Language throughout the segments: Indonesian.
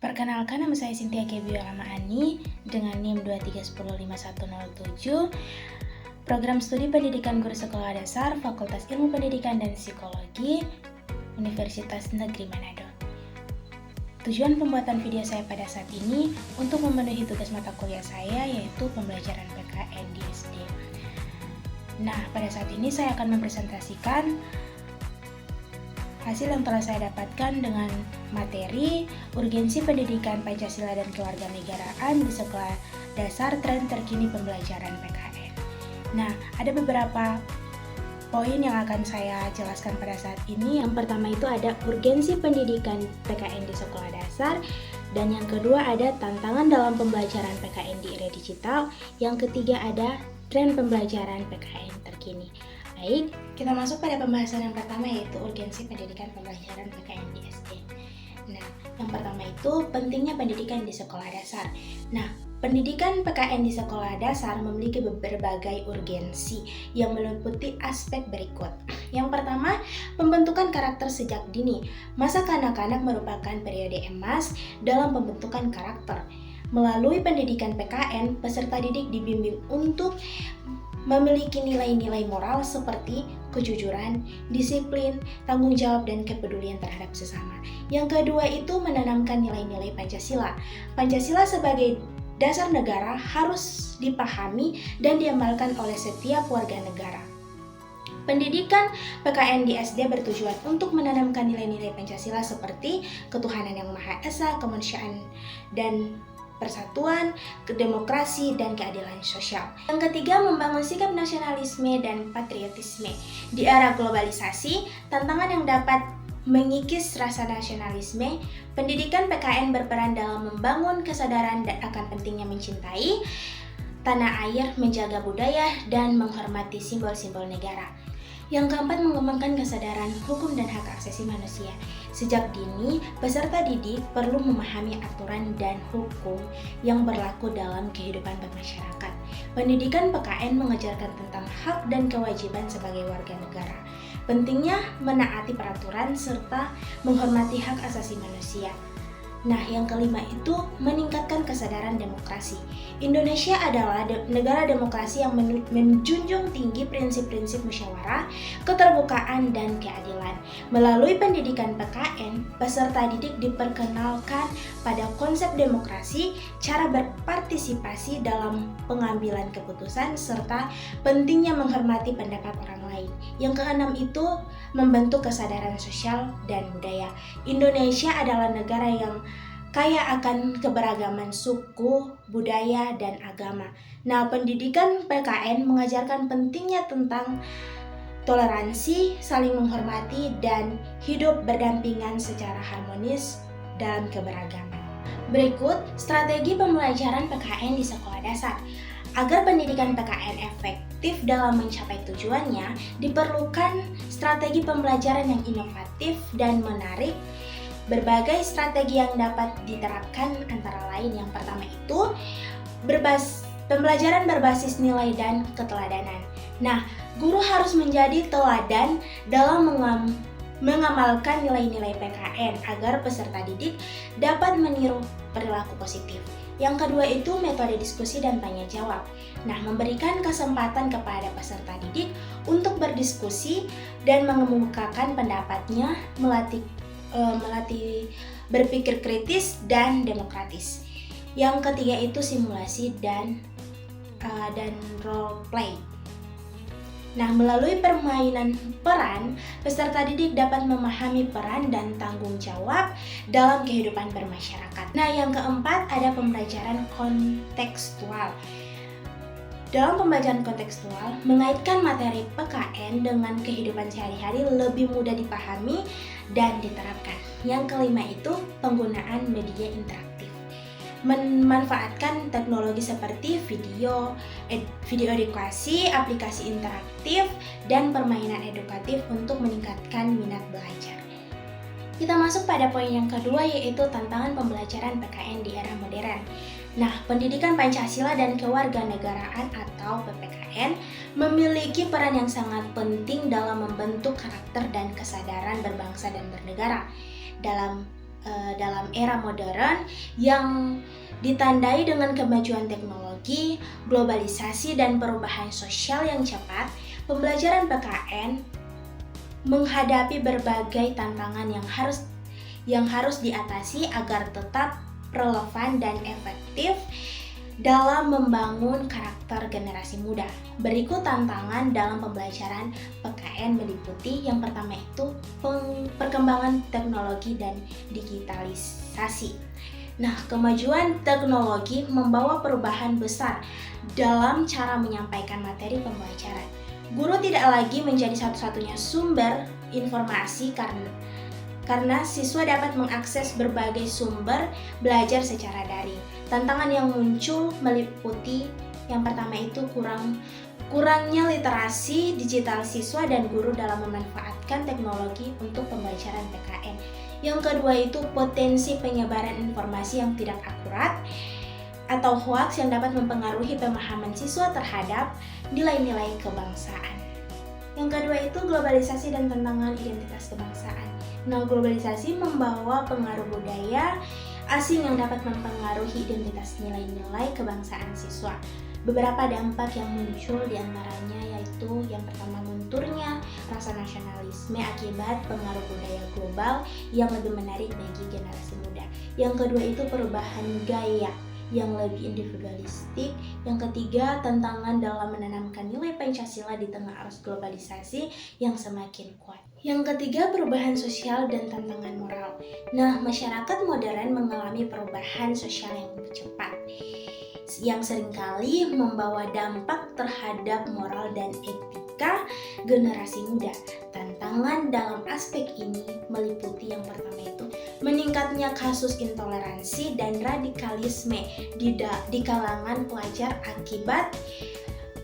Perkenalkan, nama saya Cynthia Kebiolama Ani dengan NIM 231051007, Program Studi Pendidikan Guru Sekolah Dasar, Fakultas Ilmu Pendidikan dan Psikologi, Universitas Negeri Manado. Tujuan pembuatan video saya pada saat ini untuk memenuhi tugas mata kuliah saya, yaitu pembelajaran PKN di SD. Nah, pada saat ini saya akan mempresentasikan hasil yang telah saya dapatkan dengan materi urgensi pendidikan Pancasila dan kewarganegaraan di sekolah dasar, tren terkini pembelajaran PKN. Nah, ada beberapa poin yang akan saya jelaskan pada saat ini. Yang pertama itu ada urgensi pendidikan PKN di sekolah dasar, dan yang kedua ada tantangan dalam pembelajaran PKN di era digital. Yang ketiga ada tren pembelajaran PKN terkini. Baik, kita masuk pada pembahasan yang pertama, yaitu urgensi pendidikan pembelajaran PKN di SD. Nah, yang pertama itu pentingnya pendidikan di sekolah dasar. Nah, pendidikan PKN di sekolah dasar memiliki berbagai urgensi yang meliputi aspek berikut. Yang pertama, pembentukan karakter sejak dini. Masa kanak-kanak merupakan periode emas dalam pembentukan karakter. Melalui pendidikan PKN, peserta didik dibimbing untuk memiliki nilai-nilai moral seperti kejujuran, disiplin, tanggung jawab, dan kepedulian terhadap sesama. Yang kedua itu menanamkan nilai-nilai Pancasila. Pancasila sebagai dasar negara harus dipahami dan diamalkan oleh setiap warga negara. Pendidikan PKN di SD bertujuan untuk menanamkan nilai-nilai Pancasila seperti ketuhanan yang Maha Esa, kemanusiaan dan persatuan, demokrasi, dan keadilan sosial. Yang ketiga, membangun sikap nasionalisme dan patriotisme. Di era globalisasi, tantangan yang dapat mengikis rasa nasionalisme, pendidikan PKN berperan dalam membangun kesadaran akan pentingnya mencintai tanah air, menjaga budaya, dan menghormati simbol-simbol negara. Yang keempat, mengembangkan kesadaran hukum dan hak asasi manusia. Sejak dini, peserta didik perlu memahami aturan dan hukum yang berlaku dalam kehidupan bermasyarakat. Pendidikan PKN mengajarkan tentang hak dan kewajiban sebagai warga negara. Pentingnya menaati peraturan serta menghormati hak asasi manusia. Nah, yang kelima itu meningkatkan kesadaran demokrasi. Indonesia adalah negara demokrasi yang menjunjung tinggi prinsip-prinsip musyawarah, keterbukaan, dan keadilan. Melalui pendidikan PKN, peserta didik diperkenalkan pada konsep demokrasi, cara berpartisipasi dalam pengambilan keputusan, serta pentingnya menghormati pendapat orang lain. Yang keenam itu membentuk kesadaran sosial dan budaya. Indonesia adalah negara yang kaya akan keberagaman suku, budaya, dan agama. Nah, pendidikan PKN mengajarkan pentingnya tentang toleransi, saling menghormati, dan hidup berdampingan secara harmonis dalam keberagaman. Berikut strategi pembelajaran PKN di sekolah dasar. Agar pendidikan PKN efektif dalam mencapai tujuannya, diperlukan strategi pembelajaran yang inovatif dan menarik. Berbagai strategi yang dapat diterapkan antara lain yang pertama itu pembelajaran berbasis nilai dan keteladanan. Nah, guru harus menjadi teladan dalam mengamalkan nilai-nilai PKN agar peserta didik dapat meniru perilaku positif. Yang kedua itu metode diskusi dan tanya jawab. Nah, memberikan kesempatan kepada peserta didik untuk berdiskusi dan mengemukakan pendapatnya, melatih berpikir kritis dan demokratis. Yang ketiga itu simulasi dan role play. Nah, melalui permainan peran, peserta didik dapat memahami peran dan tanggung jawab dalam kehidupan bermasyarakat. Nah, yang keempat ada pembelajaran kontekstual. Dalam pembelajaran kontekstual, mengaitkan materi PKN dengan kehidupan sehari-hari lebih mudah dipahami dan diterapkan. Yang kelima itu penggunaan media interaktif. Memanfaatkan teknologi seperti video edukasi, aplikasi interaktif, dan permainan edukatif untuk meningkatkan minat belajar. Kita masuk pada poin yang kedua, yaitu tantangan pembelajaran PKN di era modern. Nah, pendidikan Pancasila dan kewarganegaraan atau PPKN memiliki peran yang sangat penting dalam membentuk karakter dan kesadaran berbangsa dan bernegara. Dalam dalam era modern yang ditandai dengan kemajuan teknologi, globalisasi, dan perubahan sosial yang cepat, pembelajaran PKN menghadapi berbagai tantangan yang harus diatasi agar tetap relevan dan efektif dalam membangun karakter generasi muda. Berikut tantangan dalam pembelajaran PKN meliputi yang pertama itu perkembangan teknologi dan digitalisasi. Nah, kemajuan teknologi membawa perubahan besar dalam cara menyampaikan materi pembelajaran. Guru tidak lagi menjadi satu-satunya sumber informasi karena siswa dapat mengakses berbagai sumber belajar secara daring. Tantangan yang muncul meliputi yang pertama itu kurangnya literasi digital siswa dan guru dalam memanfaatkan teknologi untuk pembelajaran PKN. Yang kedua itu potensi penyebaran informasi yang tidak akurat atau hoaks yang dapat mempengaruhi pemahaman siswa terhadap nilai-nilai kebangsaan. Yang kedua itu globalisasi dan tantangan identitas kebangsaan. Nah, globalisasi membawa pengaruh budaya asing yang dapat mempengaruhi identitas nilai-nilai kebangsaan siswa. Beberapa dampak yang muncul diantaranya yaitu yang pertama lunturnya rasa nasionalisme akibat pengaruh budaya global yang lebih menarik bagi generasi muda. Yang kedua itu perubahan gaya yang lebih individualistik. Yang ketiga, tantangan dalam menanamkan nilai Pancasila di tengah arus globalisasi yang semakin kuat. Yang ketiga, perubahan sosial dan tantangan moral. Nah, masyarakat modern mengalami perubahan sosial yang cepat, yang seringkali membawa dampak terhadap moral dan etika generasi muda. Tantangan dalam aspek ini meliputi yang pertama itu meningkatnya kasus intoleransi dan radikalisme di kalangan pelajar akibat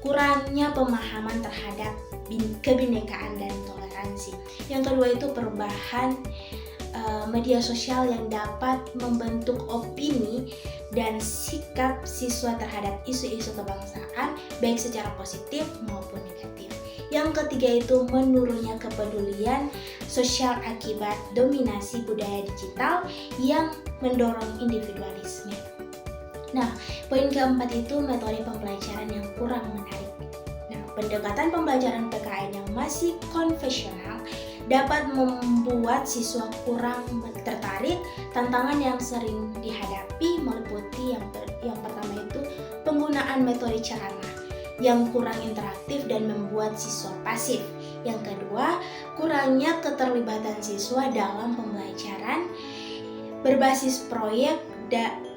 kurangnya pemahaman terhadap kebinekaan dan toleransi. Yang kedua itu perubahan media sosial yang dapat membentuk opini dan sikap siswa terhadap isu-isu kebangsaan baik secara positif maupun negatif. Yang ketiga itu menurunnya kepedulian sosial akibat dominasi budaya digital yang mendorong individualisme. Nah, poin keempat itu metode pembelajaran yang kurang menarik. Nah, pendekatan pembelajaran PKN yang masih konvensional dapat membuat siswa kurang tertarik. Tantangan yang sering dihadapi meliputi yang pertama itu penggunaan metode ceramah yang kurang interaktif dan membuat siswa pasif. Yang kedua, kurangnya keterlibatan siswa dalam pembelajaran berbasis proyek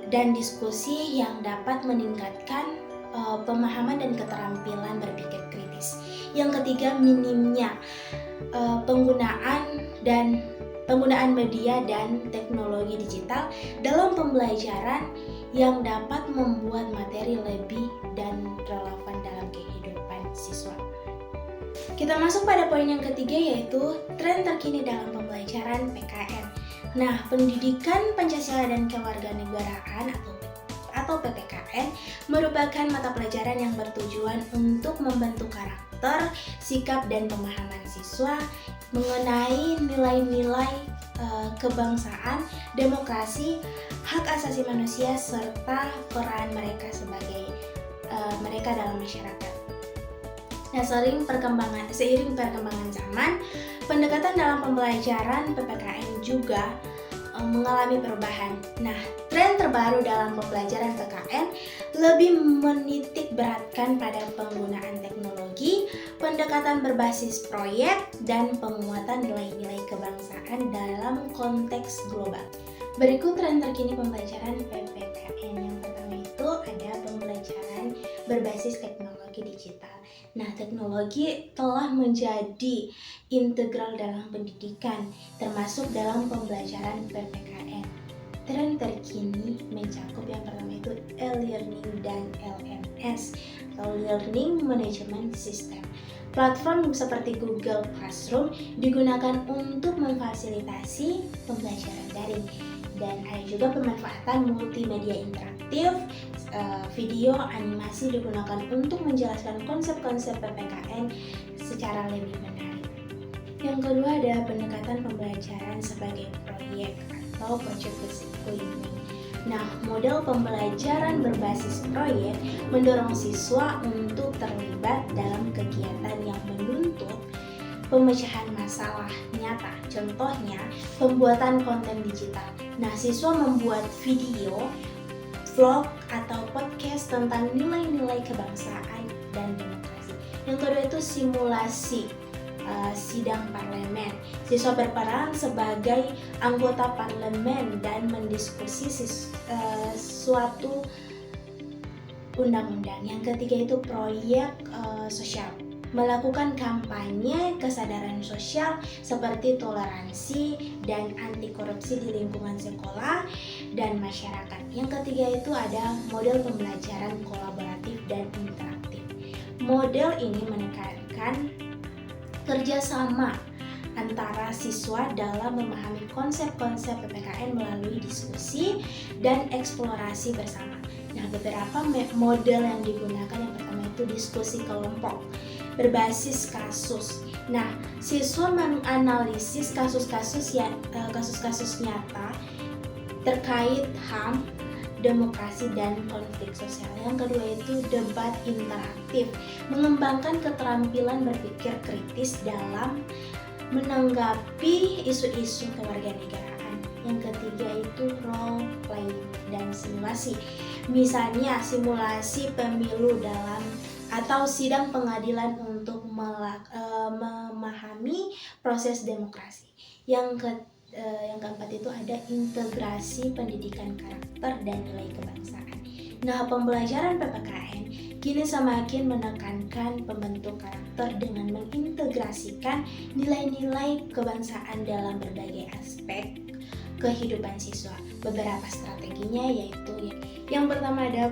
dan diskusi yang dapat meningkatkan pemahaman dan keterampilan berpikir kritis. Yang ketiga, minimnya penggunaan media dan teknologi digital dalam pembelajaran yang dapat membuat materi lebih dan relevan dalam kehidupan siswa. Kita masuk pada poin yang ketiga yaitu tren terkini dalam pembelajaran PKN. Nah, pendidikan Pancasila dan Kewarganegaraan atau PPKN merupakan mata pelajaran yang bertujuan untuk membentuk karakter, sikap, dan pemahaman siswa mengenai nilai-nilai kebangsaan, demokrasi, hak asasi manusia, serta peran mereka sebagai mereka dalam masyarakat. Nah, seiring perkembangan zaman, pendekatan dalam pembelajaran PPKN juga mengalami perubahan. Nah, tren terbaru dalam pembelajaran PKN lebih menitik beratkan pada penggunaan teknologi, pendekatan berbasis proyek, dan penguatan nilai-nilai kebangsaan dalam konteks global. Berikut tren terkini pembelajaran PPKN. Yang pertama itu ada pembelajaran berbasis teknologi digital. Nah, teknologi telah menjadi integral dalam pendidikan, termasuk dalam pembelajaran PPKN. Tren terkini mencakup yang pertama itu e-learning dan LMS atau Learning Management System. Platform seperti Google Classroom digunakan untuk memfasilitasi pembelajaran daring, dan ada juga pemanfaatan multimedia interaktif, video, animasi digunakan untuk menjelaskan konsep-konsep PPKN secara lebih menarik. Yang kedua ada pendekatan pembelajaran sebagai proyek atau project based learning. Nah, model pembelajaran berbasis proyek mendorong siswa untuk terlibat dalam kegiatan yang menuntut pemecahan masalah nyata. Contohnya, pembuatan konten digital. Nah, siswa membuat video, vlog, atau podcast tentang nilai-nilai kebangsaan dan demokrasi. Yang kedua itu simulasi sidang parlemen. Siswa berperan sebagai anggota parlemen dan mendiskusi suatu undang-undang. Yang ketiga itu proyek sosial. Melakukan kampanye kesadaran sosial seperti toleransi dan anti korupsi di lingkungan sekolah dan masyarakat. Yang ketiga itu ada model pembelajaran kolaboratif dan interaktif. Model ini menekankan kerjasama antara siswa dalam memahami konsep-konsep PPKN melalui diskusi dan eksplorasi bersama. Nah, beberapa model yang digunakan, yang pertama itu diskusi kelompok berbasis kasus. Nah, siswa menganalisis kasus-kasus nyata terkait HAM, demokrasi, dan konflik sosial. Yang kedua itu debat interaktif, mengembangkan keterampilan berpikir kritis dalam menanggapi isu-isu kewarganegaraan. Yang ketiga itu role play dan simulasi. Misalnya simulasi pemilu atau sidang pengadilan untuk memahami proses demokrasi. Yang keempat itu ada integrasi pendidikan karakter dan nilai kebangsaan. Nah, pembelajaran PPKN kini semakin menekankan pembentuk karakter dengan mengintegrasikan nilai-nilai kebangsaan dalam berbagai aspek kehidupan siswa. Beberapa strateginya yaitu yang pertama ada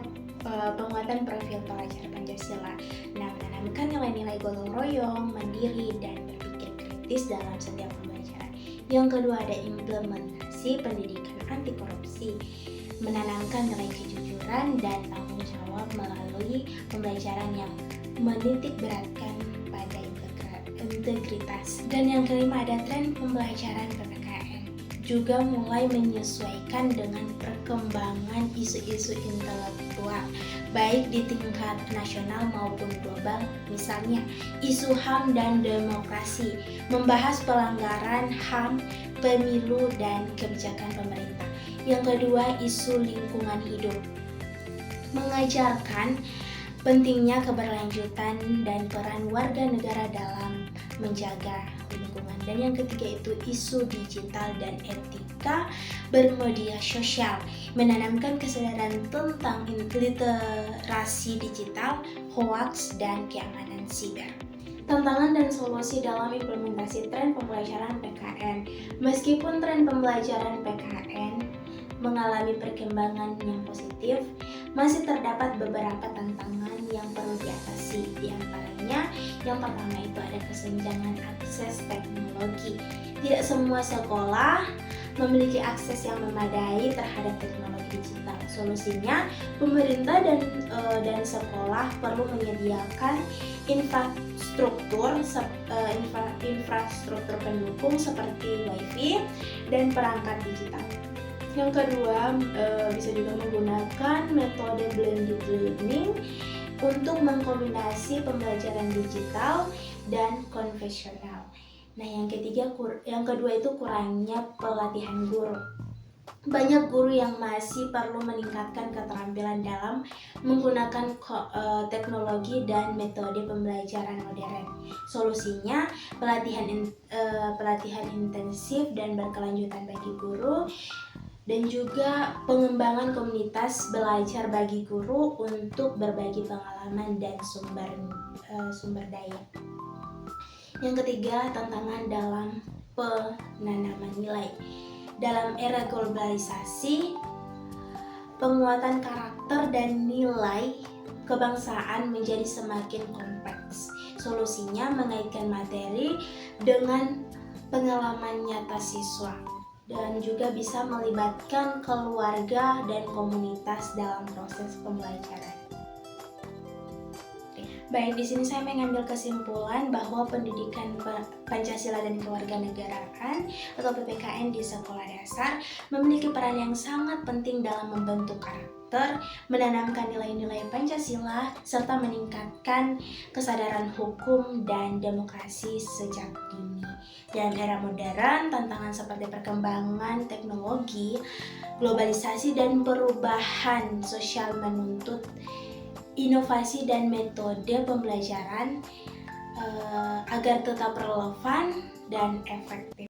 penguatan profil pelajar Pancasila. Nah, menanamkan nilai-nilai gotong royong, mandiri, dan berpikir kritis dalam setiap pembelajaran. Yang kedua ada implementasi pendidikan anti korupsi, menanamkan nilai kejujuran dan tanggung jawab melalui pembelajaran yang menitik beratkan pada integritas. Dan yang kelima ada tren pembelajaran PPKN, juga mulai menyesuaikan dengan perkembangan isu-isu intelektual baik di tingkat nasional maupun global. Misalnya isu HAM dan demokrasi, membahas pelanggaran HAM, pemilu, dan kebijakan pemerintah. Yang kedua isu lingkungan hidup, mengajarkan pentingnya keberlanjutan dan peran warga negara dalam menjaga lingkungan. Dan yang ketiga itu isu digital dan etika bermedia sosial, menanamkan kesadaran tentang literasi digital, hoaks, dan keamanan siber. Tantangan dan solusi dalam implementasi tren pembelajaran PKN. Meskipun tren pembelajaran PKN mengalami perkembangan yang positif, masih terdapat beberapa tantangan yang perlu diatasi. Di antaranya, yang pertama itu ada kesenjangan akses teknologi. Tidak semua sekolah memiliki akses yang memadai terhadap teknologi digital. Solusinya, pemerintah dan sekolah perlu menyediakan infrastruktur pendukung seperti WiFi dan perangkat digital. Yang kedua, bisa juga menggunakan metode blended learning untuk mengkombinasi pembelajaran digital dan konvensional. Nah, yang kedua itu kurangnya pelatihan guru. Banyak guru yang masih perlu meningkatkan keterampilan dalam menggunakan teknologi dan metode pembelajaran modern. Solusinya, pelatihan intensif dan berkelanjutan bagi guru, dan juga pengembangan komunitas belajar bagi guru untuk berbagi pengalaman dan sumber daya. Yang ketiga, tantangan dalam penanaman nilai. Dalam era globalisasi, penguatan karakter dan nilai kebangsaan menjadi semakin kompleks. Solusinya mengaitkan materi dengan pengalaman nyata siswa, dan juga bisa melibatkan keluarga dan komunitas dalam proses pembelajaran. Baik, di sini saya mengambil kesimpulan bahwa pendidikan Pancasila dan Kewarganegaraan atau PPKN di sekolah dasar memiliki peran yang sangat penting dalam membentuk karakter, menanamkan nilai-nilai Pancasila, serta meningkatkan kesadaran hukum dan demokrasi sejak dini. Dalam era modern, tantangan seperti perkembangan teknologi, globalisasi, dan perubahan sosial menuntut inovasi dan metode pembelajaran agar tetap relevan dan efektif.